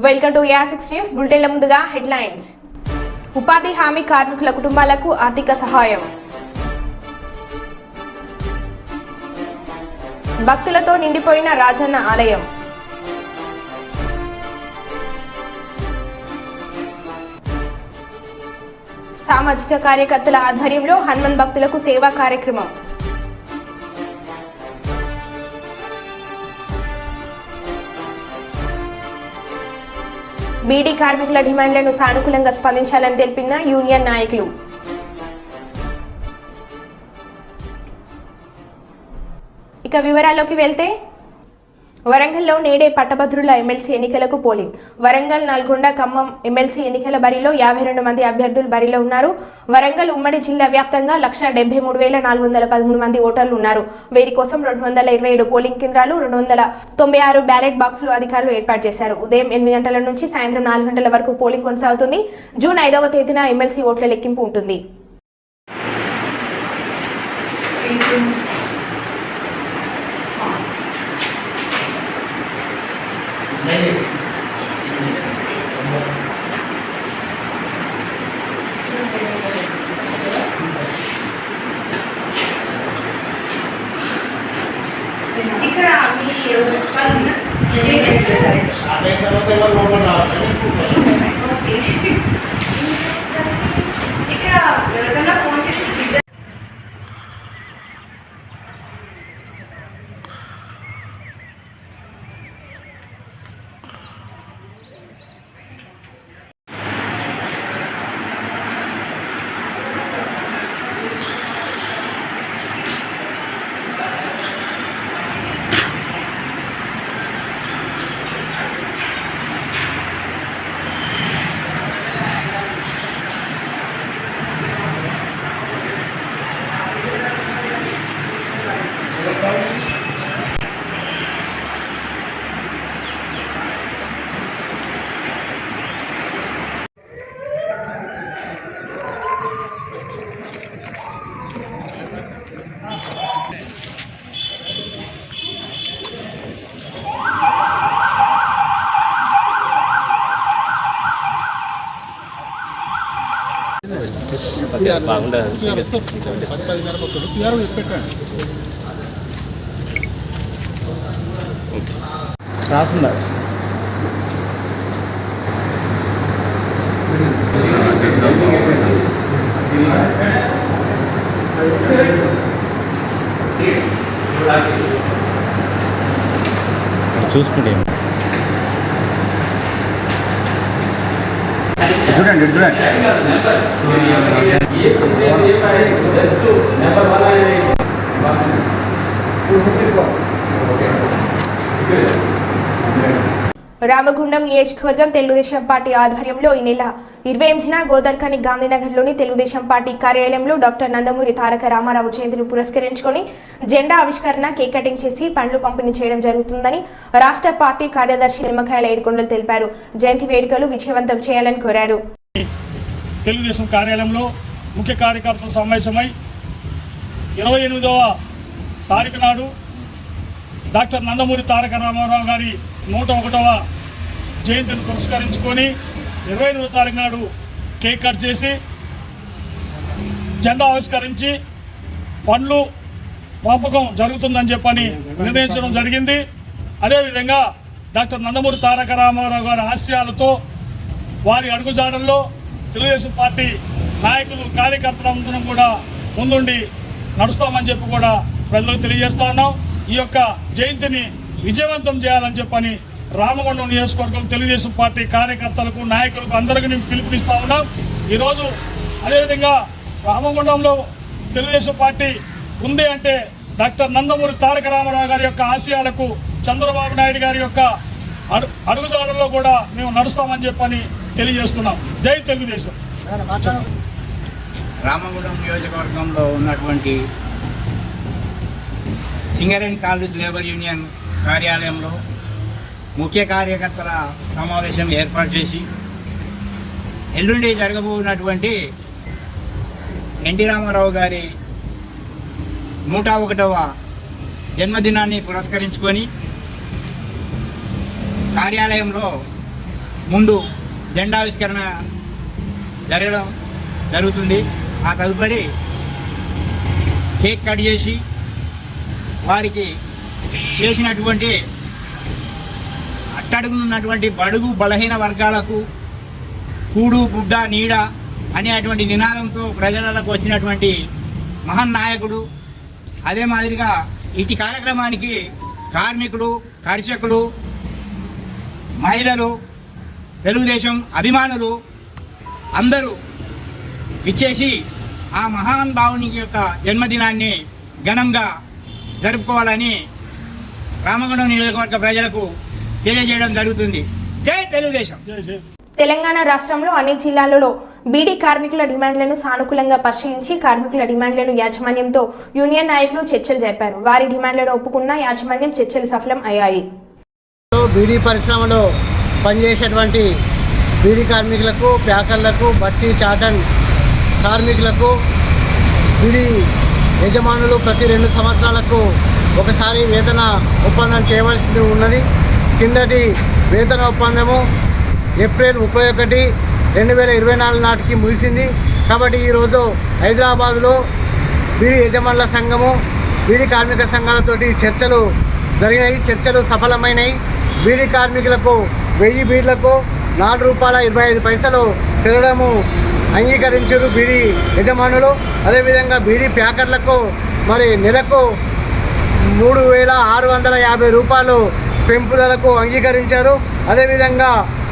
Welcome to A6 news బులెటిన్ల ముందుగా headlines. ఉపాధి హామీ కార్మికుల కుటుంబాలకు ఆర్థిక సహాయం. భక్తులతో నిండిపోయిన రాజన్న ఆలయం. సామాజిక కార్యకర్తల ఆధ్వర్యంలో హనుమాన్ భక్తులకు సేవా కార్యక్రమం. బీడీ కార్మికుల డిమాండ్లను సానుకూలంగా స్పందించాలని తెలిపిన యూనియన్ నాయకులు. ఇక వివరాల్లోకి వెళ్తే వరంగల్లో నేడే పట్టభద్రుల ఎమ్మెల్సీ ఎన్నికలకు పోలింగ్. వరంగల్, నల్గొండ, ఖమ్మం ఎమ్మెల్సీ ఎన్నికల బరిలో 52 మంది అభ్యర్థులు బరిలో ఉన్నారు. వరంగల్ ఉమ్మడి జిల్లా వ్యాప్తంగా 1,73,413 మంది ఓటర్లు ఉన్నారు. వీరి కోసం 227 పోలింగ్ కేంద్రాలు, 296 బ్యాలెట్ బాక్సులు అధికారులు ఏర్పాటు చేశారు. ఉదయం 8 గంటల నుంచి సాయంత్రం 4 గంటల వరకు పోలింగ్ కొనసాగుతుంది. జూన్ 5వ తేదీన ఎమ్మెల్సీ ఓట్ల లెక్కింపు ఉంటుంది. ఇక్కడ ఎవరికన్నా ఫోన్ చేసి రాసుందా చూసుకుంటే చూడండి చూడండి రామగుండం నియోజకవర్గం తెలుగుదేశం పార్టీ ఆధ్వర్యంలో ఈ నెల 28న గోదర్కని గాంధీనగర్లోని తెలుగుదేశం పార్టీ కార్యాలయంలో డాక్టర్ నందమూరి తారక రామారావు జయంతిని పురస్కరించుకొని జెండా ఆవిష్కరణ, కేక్ కటింగ్ చేసి పండ్లు పంపిణీ చేయడం జరుగుతుందని రాష్ట్ర పార్టీ కార్యదర్శి నిమ్మకాయల ఏడుకొండలు తెలిపారు. జయంతి వేడుకలు విజయవంతం చేయాలని కోరారు. తెలుగుదేశం కార్యాలయంలో ముఖ్య కార్యకర్తల సమావేశమై 28వ తారీఖు నాడు డాక్టర్ నందమూరి తారక రామారావు గారి 101వ జయంతిని పురస్కరించుకొని 28వ తారీఖు నాడు కేక్ కట్ చేసి జెండా ఆవిష్కరించి పండ్లు పంపకం జరుగుతుందని చెప్పని నిర్ణయించడం జరిగింది. అదేవిధంగా డాక్టర్ నందమూరి తారక రామారావు గారి ఆశయాలతో వారి అడుగుజాడల్లో తెలుగుదేశం పార్టీ నాయకులు, కార్యకర్తలందరం కూడా ముందుండి నడుస్తామని చెప్పి కూడా ప్రజలకు తెలియజేస్తా ఉన్నాం. ఈ యొక్క జయంతిని విజయవంతం చేయాలని చెప్పని రామగుండం నియోజకవర్గం తెలుగుదేశం పార్టీ కార్యకర్తలకు, నాయకులకు అందరికీ మేము పిలుపునిస్తా ఉన్నాం. ఈరోజు అదేవిధంగా రామగుండంలో తెలుగుదేశం పార్టీ ఉంది అంటే డాక్టర్ నందమూరి తారక రామారావు గారి యొక్క ఆశయాలకు, చంద్రబాబు నాయుడు గారి యొక్క అడుగుజాడల్లో కూడా మేము నడుస్తామని చెప్పని తెలియజేస్తున్నాం. జై తెలుగుదేశం. రామగుండం నియోజకవర్గంలో ఉన్నటువంటి సింగరేణి కాలేజ్ లేబర్ యూనియన్ కార్యాలయంలో ముఖ్య కార్యకర్తల సమావేశం ఏర్పాటు చేసి ఎల్లుండి జరగబోతున్నటువంటి ఎన్టీ రామారావు గారి 101వ జన్మదినాన్ని పురస్కరించుకొని కార్యాలయంలో ముందు జెండావిష్కరణ జరుగుతుంది. ఆ తదుపరి కేక్ కట్ చేసి వారికి చేసినటువంటి అట్టడుగునున్నటువంటి బడుగు బలహీన వర్గాలకు కూడు గుడ్డ నీడ అనేటువంటి నినాదంతో ప్రజలకు వచ్చినటువంటి మహానాయకుడు. అదే మాదిరిగా ఇటు కార్యక్రమానికి కార్మికులు, కర్షకులు, మహిళలు, తెలుగుదేశం అభిమానులు అందరూ ఇచ్చేసి ఆ మహాన్ భావుని యొక్క జన్మదినాన్ని ఘనంగా జరుపుకోవాలని రామగుండం నియోజకవర్గ ప్రజలకు తెలియజేయడం జరుగుతుంది. జై తెలుగుదేశం. తెలంగాణ రాష్ట్రంలో అన్ని జిల్లాలలో బీడీ కార్మికుల డిమాండ్లను సానుకూలంగా పరిశీలించి కార్మికుల డిమాండ్లను యాజమాన్యంతో యూనియన్ నాయకులు చర్చలు జరిపారు. వారి డిమాండ్లను ఒప్పుకున్న యాజమాన్యం చర్చలు సఫలం అయ్యాయి. బీడీ పరిశ్రమలో పనిచేసేటువంటి బీడీ కార్మికులకు, ప్యాకర్లకు, బట్టి చాటన్ కార్మికులకు బీడీ యజమానులు ప్రతి 2 సంవత్సరాలకు ఒకసారి వేతన ఒప్పందం చేయవలసి ఉన్నది. కిందటి వేతన ఒప్పందము ఏప్రిల్ 31, 2024 నాటికి ముగిసింది. కాబట్టి ఈరోజు హైదరాబాదులో బీడీ యజమానుల సంఘము, బీడీ కార్మిక సంఘాలతోటి చర్చలు జరిగినాయి. చర్చలు సఫలమైనవి. బీడీ కార్మికులకు 1000 బీడ్లకు ₹4.25 పెరగడము అంగీకరించారు బీడీ యజమానులు. అదేవిధంగా బీడీ ప్యాకర్లకు మరి నెలకు ₹3,650 పెంపుదలకు అంగీకరించారు. అదేవిధంగా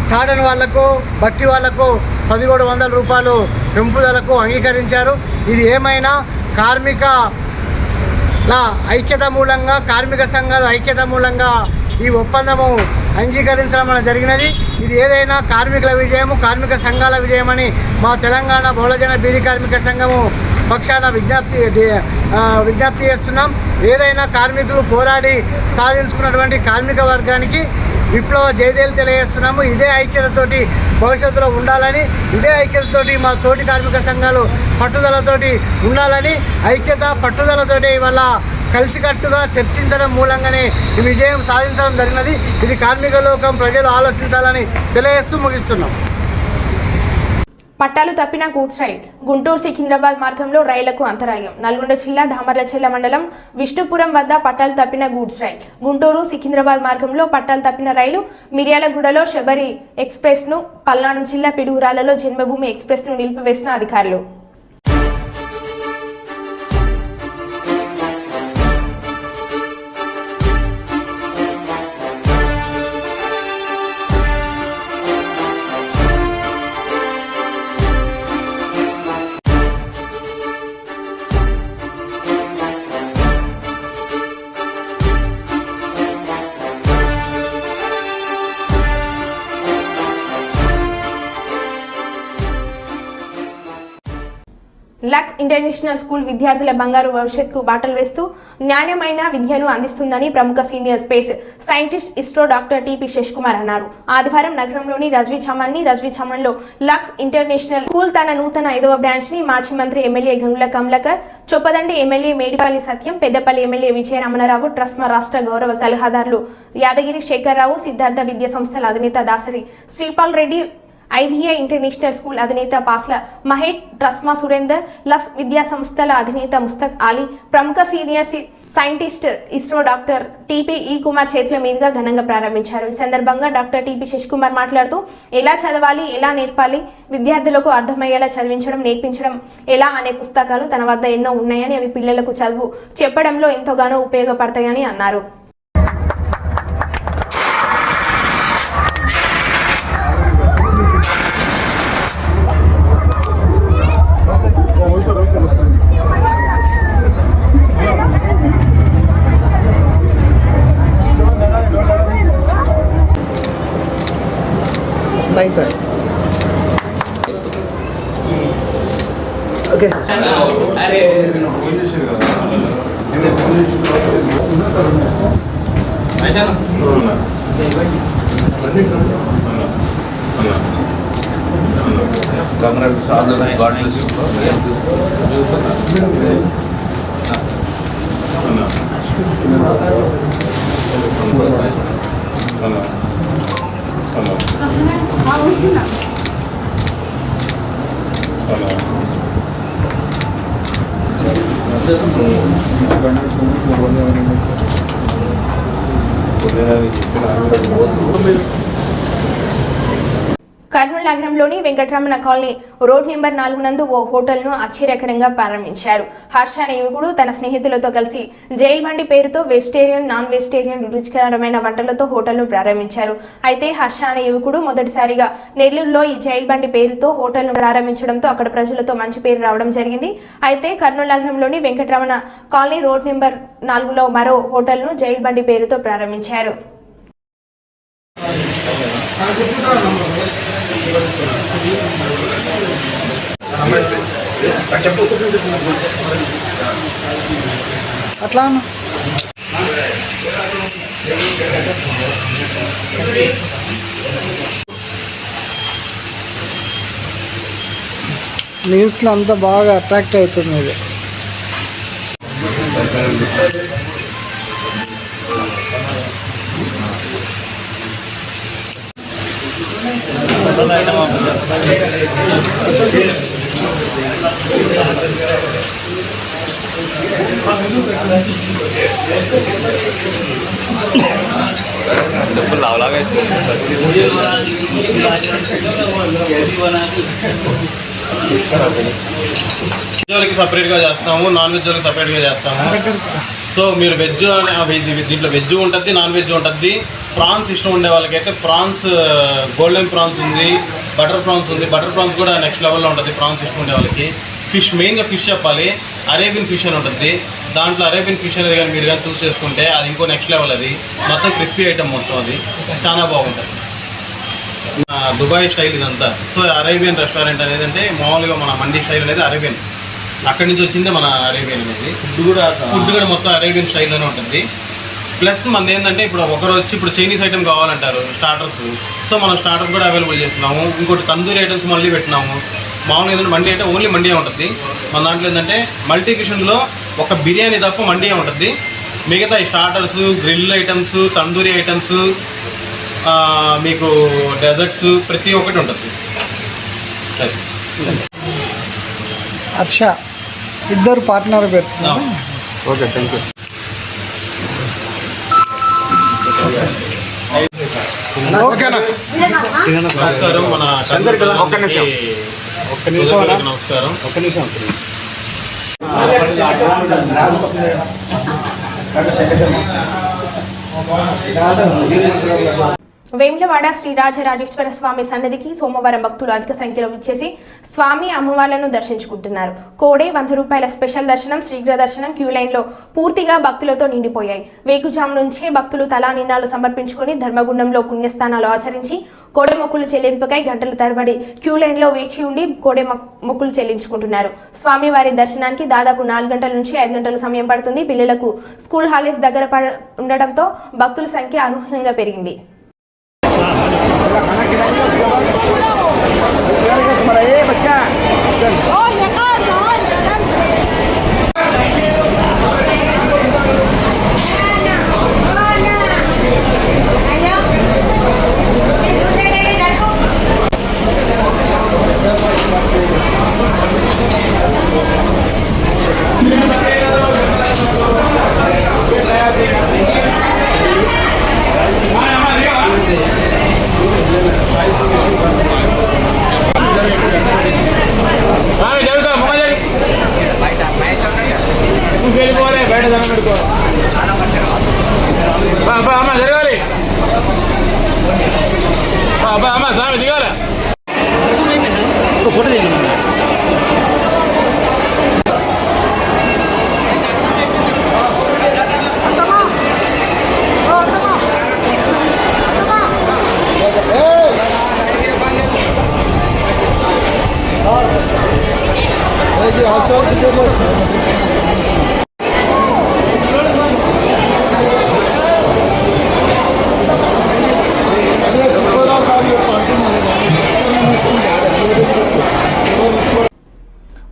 చాటన్ వాళ్లకు, బట్టి వాళ్లకు ₹1,700 పెంపుదలకు అంగీకరించారు. ఇది ఏమైనా కార్మికుల ఐక్యత మూలంగా, కార్మిక సంఘాల ఐక్యత మూలంగా ఈ ఒప్పందము అంగీకరించడం అనేది జరిగినది. ఇది ఏదైనా కార్మికుల విజయము, కార్మిక సంఘాల విజయమని మా తెలంగాణ బహుళజన బీడీ కార్మిక సంఘము పక్షాన విజ్ఞప్తి చేస్తున్నాం. ఏదైనా కార్మికులు పోరాడి సాధించుకున్నటువంటి కార్మిక వర్గానికి విప్లవ జయదేలు తెలియజేస్తున్నాము. ఇదే ఐక్యతతోటి భవిష్యత్తులో ఉండాలని, ఇదే ఐక్యతతోటి మా తోటి కార్మిక సంఘాలు పట్టుదలతోటి ఉండాలని, ఐక్యత పట్టుదలతోటి ఇవాళ కలిసికట్టుగా చర్చించడం మూలంగానే ఈ విజయం సాధించడం జరిగినది. ఇది కార్మిక లోకం ప్రజలు ఆలోచించాలని తెలియజేస్తూ ముగిస్తున్నాం. పట్టాలు తప్పిన గూడ్స్ రైల్. గుంటూరు సికింద్రాబాద్ మార్గంలో రైళ్లకు అంతరాయం. నల్గొండ జిల్లా దామర్లచెల్ల మండలం విష్ణుపురం వద్ద పట్టాలు తప్పిన గూడ్స్ రైల్. గుంటూరు సికింద్రాబాద్ మార్గంలో పట్టాలు తప్పిన రైలు మిర్యాలగూడలో శబరి ఎక్స్ప్రెస్ను, పల్నాడు జిల్లా పిడుగురాలలో జన్మభూమి ఎక్స్ప్రెస్ను నిలిపివేసిన అధికారులు. లక్స్ ఇంటర్నేషనల్ స్కూల్ విద్యార్థుల బంగారు భవిష్యత్తుకు బాటలు వేస్తూ నాణ్యమైన విద్యను అందిస్తుందని ప్రముఖ senior space scientist ISRO doctor TP Seshakumar అన్నారు. ఆదివారం నగరంలోని రజ్వీ చమన్లో లక్స్ ఇంటర్నేషనల్ స్కూల్ తన నూతన 5వ బ్రాంచ్ ని మాజీ మంత్రి MLA Gangula Kamalakar, Choppadandi MLA Medipalli Satyam, Peddapalli MLA Vijayaramanarao, TRSMA రాష్ట్ర గౌరవ సలహాదారులు యాదగిరి శేఖర్రావు, సిద్ధార్థ విద్యా సంస్థల అధినేత Dasari Sripal Reddy, IVI international school అధినేత పాస్ల మహేష్, ట్రస్మా సురేందర్, లక్స్ విద్యా సంస్థల అధినేత ముస్తక్ అలీ, ప్రముఖ senior scientist ISRO doctor TP Kumar చేతుల మీదుగా ఘనంగా ప్రారంభించారు. ఈ సందర్భంగా డాక్టర్ టిపి శేషకుమార్ మాట్లాడుతూ ఎలా చదవాలి, ఎలా నేర్పాలి, విద్యార్థులకు అర్థమయ్యేలా చదివించడం, నేర్పించడం ఎలా అనే పుస్తకాలు తన వద్ద ఎన్నో ఉన్నాయని, అవి పిల్లలకు చదువు చెప్పడంలో ఎంతగానో ఉపయోగపడతాయని అన్నారు. Nice sir. Okay sir. Congrats, all the best. God bless you. Kurnool నగరంలోని వెంకటరమణ కాలనీ రోడ్ నెంబర్ 4 నందు ఓ హోటల్ను ఆశ్చర్యకరంగా ప్రారంభించారు. హర్ష అనే యువకుడు తన స్నేహితులతో కలిసి జైల్ బండి పేరుతో వెజిటేరియన్, నాన్ వెజిటేరియన్ రుచికరమైన వంటలతో హోటల్ను ప్రారంభించారు. అయితే హర్ష అనే యువకుడు మొదటిసారిగా నెల్లూరులో ఈ జైల్ బండి పేరుతో హోటల్ను ప్రారంభించడంతో అక్కడ ప్రజలతో మంచి పేరు రావడం జరిగింది. అయితే కర్నూలు నగరంలోని వెంకటరమణ కాలనీ రోడ్ నెంబర్ 4లో మరో హోటల్ను జైల్ బండి పేరుతో ప్రారంభించారు. అట్లా న్యూస్లో అంతా బాగా అట్రాక్ట్ అవుతుంది ఇది. వెజ్ సపరేట్గా చేస్తాము, నాన్ వెజ్ వాళ్ళకి సపరేట్గా చేస్తాము. సో మీరు వెజ్ దీంట్లో వెజ్ ఉంటుంది, నాన్ వెజ్ ఉంటుంది. ప్రాన్స్ ఇష్టం ఉండే వాళ్ళకైతే ప్రాన్స్, గోల్డెన్ ప్రాన్స్ ఉంది, బటర్ ప్రాన్స్ ఉంది. బటర్ ప్రాన్స్ కూడా నెక్స్ట్ లెవెల్లో ఉంటుంది ప్రాన్స్ ఇష్టం ఉండే వాళ్ళకి. ఫిష్, మెయిన్గా ఫిష్ చెప్పాలి, అరేబియన్ ఫిష్ అని ఉంటుంది. దాంట్లో అరేబియన్ ఫిష్ అనేది కానీ మీరు కానీ చూస్ చేసుకుంటే అది ఇంకో నెక్స్ట్ లెవెల్. అది మొత్తం క్రిస్పీ ఐటమ్ మొత్తం, అది చాలా బాగుంటుంది. దుబాయ్ స్టైల్ ఇదంతా. సో అరేబియన్ రెస్టారెంట్ అనేది అంటే మామూలుగా మన మండీ స్టైల్ అనేది అరేబియన్, అక్కడి నుంచి వచ్చిందే మన అరేబియన్ అనేది. ఫుడ్ కూడా మొత్తం అరేబియన్ స్టైల్లోనే ఉంటుంది. ప్లస్ మన ఏంటంటే ఇప్పుడు ఒకరు వచ్చి ఇప్పుడు చైనీస్ ఐటమ్ కావాలంటారు, స్టార్టర్స్. సో మనం స్టార్టర్స్ కూడా అవైలబుల్ చేస్తున్నాము. ఇంకోటి తందూరి ఐటమ్స్ మళ్ళీ పెట్టినాము. మామూలుగా ఏంటంటే మండీ అంటే ఓన్లీ మండీ ఉంటుంది. మన దాంట్లో ఏంటంటే మల్టీ కిచెన్లో ఒక బిర్యానీ తప్ప మండీ ఉంటుంది. మిగతా ఈ starters, grill items, tandoori items, మీకు డెజర్ట్స్ ప్రతి ఒక్కటి ఉంటుంది. హర్ష ఇద్దరు పార్ట్నర్ పెడుతున్నారు. Okay, thank you. నమస్కారం. మన నమస్కారం. వేములవాడ శ్రీ రాజరాజేశ్వర స్వామి సన్నిధికి సోమవారం భక్తులు అధిక సంఖ్యలో విచ్చేసి స్వామి అమ్మవార్లను దర్శించుకుంటున్నారు. కోడే 100 రూపాయల స్పెషల్ దర్శనం, శీఘ్ర దర్శనం క్యూ లైన్లో పూర్తిగా భక్తులతో నిండిపోయాయి. వేకుజాము నుంచే భక్తులు తలా నిన్నాలు సమర్పించుకుని ధర్మగుండంలో పుణ్యస్థానాలు ఆచరించి కోడే మొక్కులు చెల్లింపుకై గంటల తరబడి క్యూ లైన్లో వేచి ఉండి కోడే మొక్కులు చెల్లించుకుంటున్నారు. స్వామివారి దర్శనానికి దాదాపు 4 గంటల నుంచి 5 గంటల సమయం పడుతుంది. పిల్లలకు స్కూల్ హాలిడేస్ దగ్గర ఉండడంతో భక్తుల సంఖ్య అనూహ్యంగా పెరిగింది.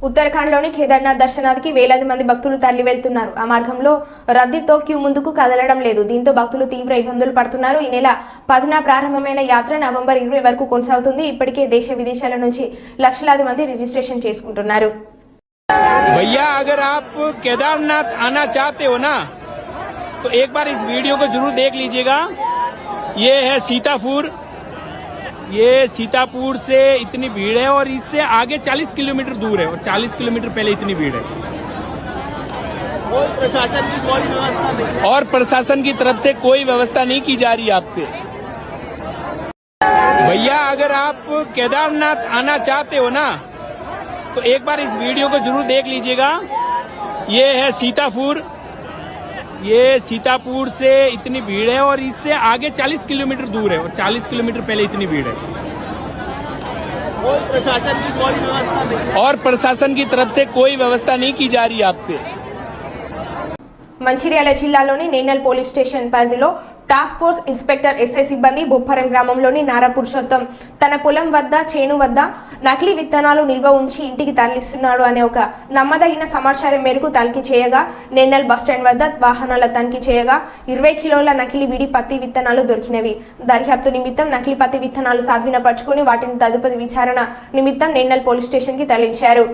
ఉత్తరాఖండ్లోని కేదార్నాథ్ దర్శనానికి వేలాది మంది భక్తులు తరలి వెళ్తున్నారు. ఆ మార్గంలో రద్దీతో క్యూ ముందుకు కదలడం లేదు. దీంతో భక్తులు తీవ్ర ఇబ్బందులు పడుతున్నారు. ఈ నెల 10న ప్రారంభమైన యాత్ర నవంబర్ 20 వరకు కొనసాగుతుంది. ఇప్పటికే దేశ విదేశాల నుంచి లక్షలాది మంది రిజిస్ట్రేషన్ చేసుకుంటున్నారు. भैया अगर आप केदारनाथ आना चाहते हो ना तो एक बार इस वीडियो को जरूर देख लीजिएगा। ये है सीतापुर। ये सीतापुर से इतनी भीड़ है और इससे आगे 40 किलोमीटर दूर है और 40 किलोमीटर पहले इतनी भीड़ है और प्रशासन की तरफ से कोई व्यवस्था नहीं की जा रही आप पे। भैया अगर आप केदारनाथ आना चाहते हो ना तो एक बार इस वीडियो को जरूर देख लीजिएगा। ये है सीतापुर। ये सीतापुर से इतनी भीड़ है और इससे आगे 40 किलोमीटर दूर है और 40 किलोमीटर पहले इतनी भीड़ है और प्रशासन की तरफ से कोई व्यवस्था नहीं की जा रही आप पे। మంచిర్యాల జిల్లాలోని నేనల్ పోలీస్ స్టేషన్ పరిధిలో టాస్క్ ఫోర్స్ ఇన్స్పెక్టర్ ఎస్ఐ సిబ్బంది బొప్పరం గ్రామంలోని నారా పురుషోత్తం తన పొలం వద్ద చేను వద్ద నకిలీ విత్తనాలు నిల్వ ఉంచి ఇంటికి తరలిస్తున్నాడు అనే ఒక నమ్మదగిన సమాచారం మేరకు తనిఖీ చేయగా నేనల్ బస్టాండ్ వద్ద వాహనాల తనిఖీ చేయగా 20 కిలోల నకిలీ విడి పత్తి విత్తనాలు దొరికినవి. దర్యాప్తు నిమిత్తం నకిలీ పత్తి విత్తనాలు స్వాధీనపరుచుకుని వాటిని తదుపరి విచారణ నిమిత్తం నేనల్ పోలీస్ స్టేషన్ కి తరలించారు.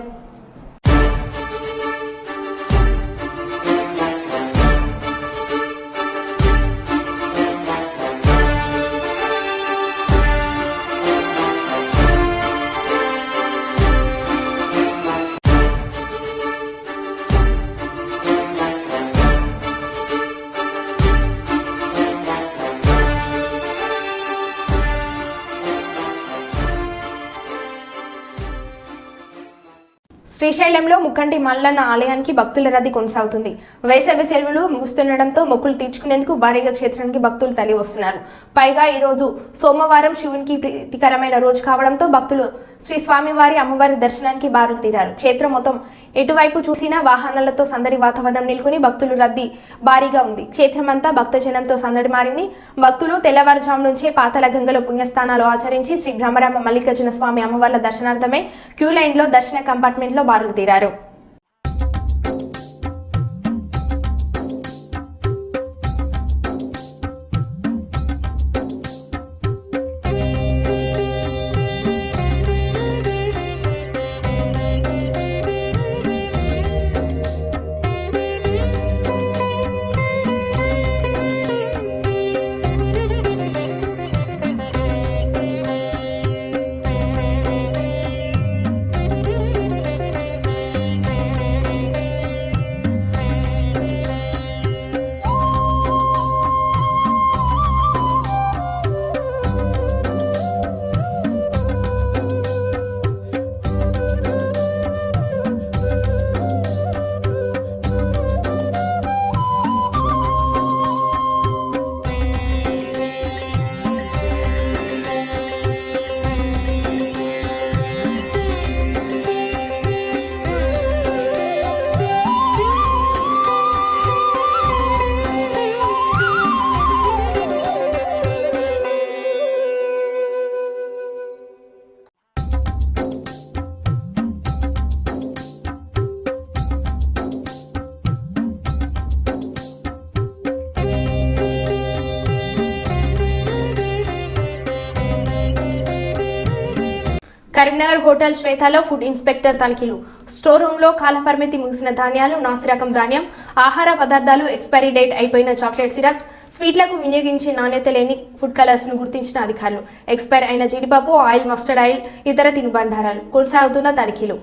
శ్రీశైలంలో ముక్కంటి మల్లన్న ఆలయానికి భక్తుల రద్దీ కొనసాగుతుంది. వేసవి సెలవులు ముగుస్తుండటంతో మొక్కులు తీర్చుకునేందుకు భారీగా క్షేత్రానికి భక్తులు తరలి వస్తున్నారు. పైగా ఈ రోజు సోమవారం శివునికి ప్రీతికరమైన రోజు కావడంతో భక్తులు శ్రీ స్వామివారి అమ్మవారి దర్శనానికి బారులు తీరారు. క్షేత్రం మొత్తం ఎటువైపు చూసినా వాహనాలతో సందడి వాతావరణం నెలకొని భక్తులు రద్దీ భారీగా ఉంది. క్షేత్రమంతా భక్తజనంతో సందడి మారింది. భక్తులు తెల్లవారుజాము నుంచే పాతాళ గంగలో పుణ్యస్థానాలు ఆచరించి శ్రీ బ్రహ్మరామ మల్లికార్జున స్వామి అమ్మవార్ల దర్శనార్థమై క్యూ లైన్ లో దర్శన కంపార్ట్మెంట్ లో బారులు తీరారు. కరీంనగర్ హోటల్ శ్వేతలో ఫుడ్ ఇన్స్పెక్టర్ తనిఖీలు. స్టోర్ రూమ్ లో కాలపరిమితి ముగిసిన ధాన్యాలు, నాసిరకం ధాన్యం, ఆహార పదార్థాలు, ఎక్స్పైరీ డేట్ అయిపోయిన చాక్లెట్ సిరప్స్, స్వీట్లకు వినియోగించే నాణ్యత లేని ఫుడ్ కలర్స్ ను గుర్తించిన అధికారులు. ఎక్స్పైర్ అయిన జీడిపప్పు, ఆయిల్, మస్టర్డ్ ఆయిల్, ఇతర తినుబండారాలు. కొనసాగుతున్న తనిఖీలు.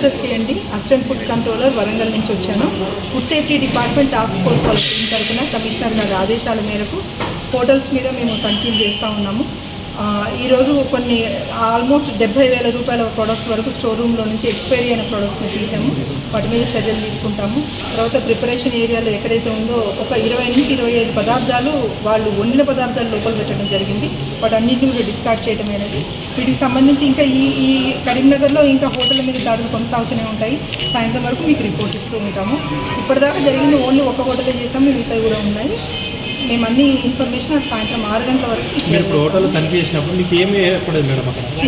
అమృతశ్రీ అండి, అసిస్టెంట్ ఫుడ్ కంట్రోలర్, వరంగల్ నుంచి వచ్చాను. Food safety department task force వాళ్ళ టీం తరఫున కమిషనర్ గారి ఆదేశాల మేరకు హోటల్స్ మీద మేము తనిఖీలు చేస్తూ ఉన్నాము. ఈరోజు కొన్ని ఆల్మోస్ట్ 70,000 రూపాయల ప్రొడక్ట్స్ వరకు స్టోర్ రూమ్లో నుంచి ఎక్స్పైరీ అయిన ప్రొడక్ట్స్ని తీసాము. వాటి మీద చర్యలు తీసుకుంటాము. తర్వాత ప్రిపరేషన్ ఏరియాలో ఎక్కడైతే ఉందో ఒక 20 నుంచి 25 పదార్థాలు వాళ్ళు వండిన పదార్థాలు లోపల పెట్టడం జరిగింది. వాటన్నింటిని కూడా డిస్కార్డ్ చేయడం అనేది. వీటికి సంబంధించి ఇంకా ఈ కరీంనగర్లో ఇంకా హోటళ్ళ మీద దాడులు కొనసాగుతూనే ఉంటాయి. సాయంత్రం వరకు మీకు రిపోర్ట్ ఇస్తూ ఉంటాము. ఇప్పటిదాకా జరిగింది ఓన్లీ ఒక హోటలే చేసాము, మిగతా కూడా ఉన్నాయి. మేము అన్ని ఇన్ఫర్మేషన్ సాయంత్రం 6 గంటల వరకు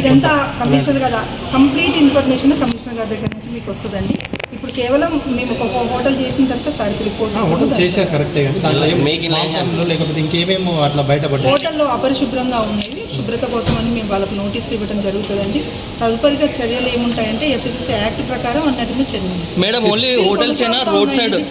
ఇదంతా కమిషనర్ గారు కంప్లీట్ ఇన్ఫర్మేషన్ కమిషనర్ గారి దగ్గర నుంచి మీకు వస్తుందండి. ఇప్పుడు కేవలం మేము ఒక హోటల్ చేసిన తర్వాత సార్కి రిపోర్ట్ హోటల్లో అపరిశుభ్రంగా ఉన్నాయి. శుభ్రత కోసం అని మేము వాళ్ళకు నోటీసులు ఇవ్వడం జరుగుతుందండి. తదుపరిగా చర్యలు ఏముంటాయంటే FSSAI యాక్ట్ ప్రకారం అన్నట్టుగా చర్యలు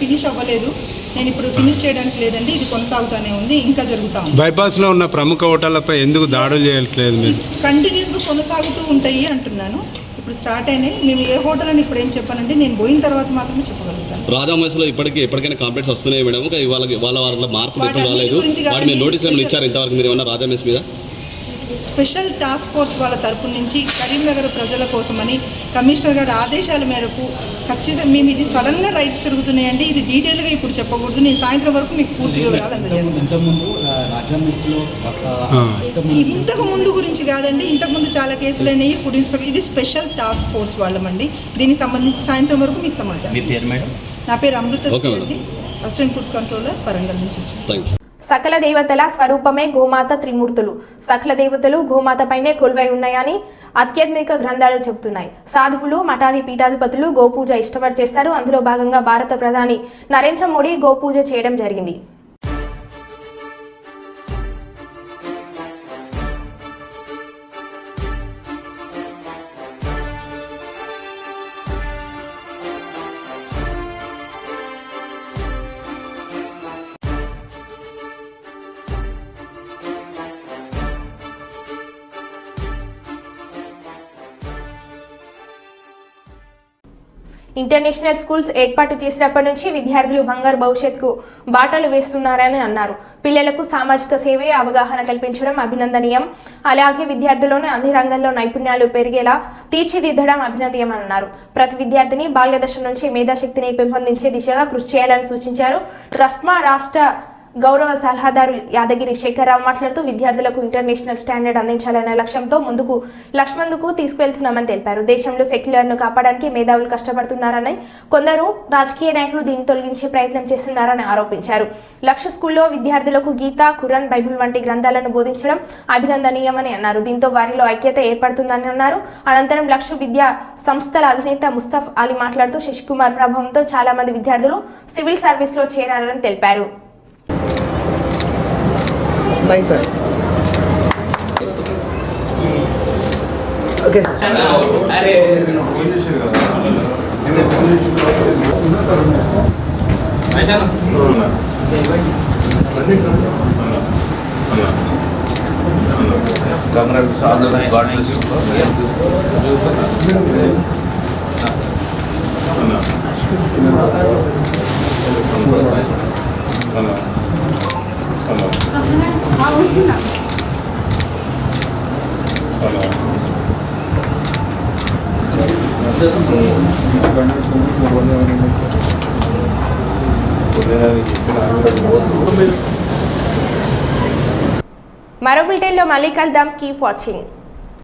ఫినిష్ అవ్వలేదు. నేను ఇప్పుడు ఫినిష్ చేయడానికి లేదండి, ఇది కొనసాగుతూనే ఉంది, ఇంకా జరుగుతూ ఉంది. బైపాస్ లో ఉన్న ప్రముఖ హోటళ్లపై ఎందుకు దాడులు చేయట్లేదు మీరు? కంటిన్యూస్గా కొనసాగుతూ ఉంటాయి అంటున్నాను. ఇప్పుడు స్టార్ట్ అయినాయి. మేము ఏ హోటల్ అని ఇప్పుడు ఏం చెప్పానంటే నేను పోయిన తర్వాత మాత్రమే చెప్పగలుగుతాను. రాజామహేశ్లో ఎప్పటికైనా కంప్లైంట్స్ వస్తున్నాయి మేడం, వాళ్ళ మార్పులు ఎప్పుడు రాలేదు. వాటి మీద నోటీసులు ఏమైనా ఇచ్చారు ఇంతవరకు మీరు ఏమన్నా రాజామహేశ్ మీద? స్పెషల్ టాస్క్ ఫోర్స్ వాళ్ళ తరపు నుంచి కరీంనగర్ ప్రజల కోసమని కమిషనర్ గారి ఆదేశాల మేరకు ఖచ్చితంగా మేము ఇది సడన్గా రైట్స్ జరుగుతున్నాయండి. ఇది డీటెయిల్గా ఇప్పుడు చెప్పకూడదు. నేను సాయంత్రం వరకు మీకు పూర్తి వివరాలు అందజేస్తాను. ఇంతకు ముందు గురించి కాదండి, ఇంతకుముందు చాలా కేసులు అయినాయి. ఫుడ్ ఇన్స్పెక్టర్ ఇది స్పెషల్ టాస్క్ ఫోర్స్ వాళ్ళమండి. దీనికి సంబంధించి సాయంత్రం వరకు మీకు సమాచారం. నా పేరు అమృతశ్రీ అండి, అసిస్టెంట్ ఫుడ్ కంట్రోలర్, వరంగల్ నుంచి వచ్చింది. సకల దేవతల స్వరూపమే గోమాత త్రిమూర్తులు. సకల దేవతలు గోమాత పైనే కొలువై ఉన్నాయని ఆధ్యాత్మిక గ్రంథాలు చెబుతున్నాయి. సాధువులు, మఠాది పీఠాధిపతులు గోపూజ ఇష్టపడి చేస్తారు. అందులో భాగంగా భారత ప్రధాని నరేంద్ర మోడీ గోపూజ చేయడం జరిగింది. ఇంటర్నేషనల్ స్కూల్స్ ఏర్పాటు చేసినప్పటి నుంచి విద్యార్థులు బంగారు భవిష్యత్తుకు బాటలు వేస్తున్నారని అన్నారు. పిల్లలకు సామాజిక సేవే అవగాహన కల్పించడం అభినందనీయం. అలాగే విద్యార్థుల్లోని అన్ని రంగాల్లో నైపుణ్యాలు పెరిగేలా తీర్చిదిద్దడం అభినందనీయమని అన్నారు. ప్రతి విద్యార్థిని బాల్యదశ నుంచి మేధాశక్తిని పెంపొందించే దిశగా కృషి చేయాలని సూచించారు. ట్రస్మా రాష్ట్ర గౌరవ సలహాదారు యాదగిరి శేఖర్రావు మాట్లాడుతూ విద్యార్థులకు ఇంటర్నేషనల్ స్టాండర్డ్ అందించాలనే లక్ష్యంతో లక్ష్మందుకు తీసుకువెళ్తున్నామని తెలిపారు. దేశంలో సెక్యులర్ను కాపాడడానికి మేధావులు కష్టపడుతున్నారని, కొందరు రాజకీయ నాయకులు దీన్ని తొలగించే ప్రయత్నం చేస్తున్నారని ఆరోపించారు. లక్ష స్కూల్లో విద్యార్థులకు గీత, ఖురాన్, బైబిల్ వంటి గ్రంథాలను బోధించడం అభినందనీయమని అన్నారు. దీంతో వారిలో ఐక్యత ఏర్పడుతుందని అన్నారు. అనంతరం లక్ష విద్యా సంస్థల అధినేత ముస్తఫ్ అలీ మాట్లాడుతూ శశికుమార్ ప్రభావంతో చాలా మంది విద్యార్థులు సివిల్ సర్వీస్ లో చేరారని తెలిపారు. Nice sir. Okay. Congrats, all the best. God bless you. మరో బులెటిన్లో మళ్ళీ కలుద్దాం. Keep watching.